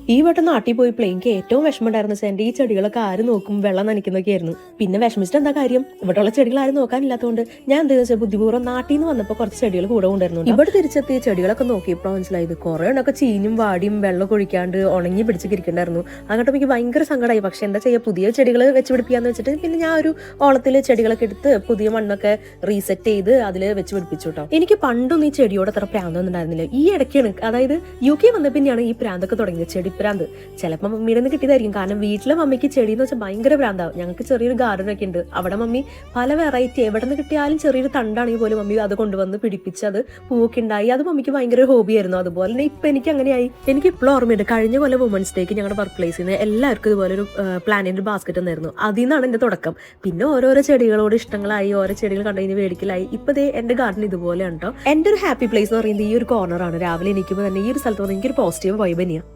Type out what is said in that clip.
ഈ വട്ടം നാട്ടിൽ പോയപ്പോൾ എനിക്ക് ഏറ്റവും വിഷമം ഉണ്ടായിരുന്നു വെച്ചാൽ എൻ്റെ ഈ ചെടികളൊക്കെ ആര് നോക്കും, വെള്ളം നനയ്ക്കുന്നൊക്കെ ആയിരുന്നു. പിന്നെ വിഷമിച്ചിട്ട് എന്താ കാര്യം, ഇവിടെയുള്ള ചെടികൾ ആരും നോക്കാനില്ലാത്തതുകൊണ്ട് ഞാൻ എന്താ വെച്ചാൽ ബുദ്ധിപൂർവ്വം നാട്ടിൽ നിന്ന് വന്നപ്പോൾ കുറച്ച് ചെടികൾ കൂടെ ഉണ്ടായിരുന്നു. ഇവിടെ തിരിച്ചെത്തി ചെടികളൊക്കെ നോക്കിയപ്പോൾ മനസ്സിലായത് കുറേ എണ്ണൊക്കെ ചീഞ്ഞും വാടിയും വെള്ളം ഒഴിക്കാണ്ട് ഉണങ്ങി പിടിച്ച് ഇരിക്കണ്ടായിരുന്നു. അങ്ങോട്ട് എനിക്ക് ഭയങ്കര സങ്കടമായി. പക്ഷെ എന്താ ചെയ്യുക, പുതിയ ചെടികൾ വെച്ച് പിടിപ്പിക്കാന്ന് വെച്ചിട്ട് പിന്നെ ഞാൻ ഒരു ഓളത്തിൽ ചെടികളൊക്കെ എടുത്ത് പുതിയ മണ്ണൊക്കെ റീസെറ്റ് ചെയ്ത് അതിൽ വെച്ച് പിടിപ്പിച്ചു കേട്ടോ. എനിക്ക് പണ്ടൊന്നും ഈ ചെടിയോട് അത്ര പ്രാന്തൊന്നും ഉണ്ടായിരുന്നില്ല. ഈ ഇടയ്ക്കാണ്, അതായത് UK വന്ന പിന്നെയാണ് ഈ പ്രാന്തൊക്കെ തുടങ്ങിയത്, ചെടിപ്രാന്ത്. ചിലപ്പോൾ മമ്മിയുടെ നിന്ന് കിട്ടിയതായിരിക്കും. കാരണം വീട്ടിലെ മമ്മിക്ക് ചെടി എന്ന് വെച്ചാൽ ഭയങ്കര പ്രാന്താവും. ഞങ്ങൾക്ക് ചെറിയൊരു ഗാർഡൻ ഒക്കെ ഉണ്ട്. അവിടെ മമ്മി പല വെറൈറ്റി എവിടെ നിന്ന് കിട്ടിയാലും ചെറിയൊരു തണ്ടാണെങ്കിൽ പോലും മമ്മി അത് കൊണ്ടുവന്ന് പിടിപ്പിച്ച് അത് പൂവൊക്കെ ഉണ്ടായി. അത് മമ്മിക്ക് ഭയങ്കര ഹോബി ആയിരുന്നു. അതുപോലെ തന്നെ ഇപ്പം എനിക്ക് അങ്ങനെയായി. എനിക്ക് ഇപ്പോഴും ഓർമ്മയുണ്ട്, കഴിഞ്ഞ പോലെ വുമൻസ് ഡേക്ക് ഞങ്ങളുടെ വർക്ക് പ്ലേസിൽ നിന്ന് എല്ലാവർക്കും ഇതുപോലെ ഒരു പ്ലാന്റിന്റെ ബാസ്ക്കറ്റ് എന്നായിരുന്നു. അതിൽ നിന്നാണ് എൻ്റെ തുടക്കം. പിന്നെ ഓരോരോ ചെടികളോട് ഇഷ്ടങ്ങളായി, ഓരോ ചെടികൾ കണ്ടതിന് മേടിക്കലായി. ഇപ്പൊ എൻ്റെ ഗാർഡൻ ഇതുപോലെ ഉണ്ടോ. എൻ്റെ ഒരു ഹാപ്പി പ്ലേസ് എന്ന് പറയുന്നത് ഈ ഒരു കോർണറാണ്. രാവിലെ എനിക്കുമ്പോൾ തന്നെ ഈ ഒരു സ്ഥലത്ത് വന്ന് എനിക്കൊരു പോസിറ്റീവ് വൈബ് തന്നെയാണ്.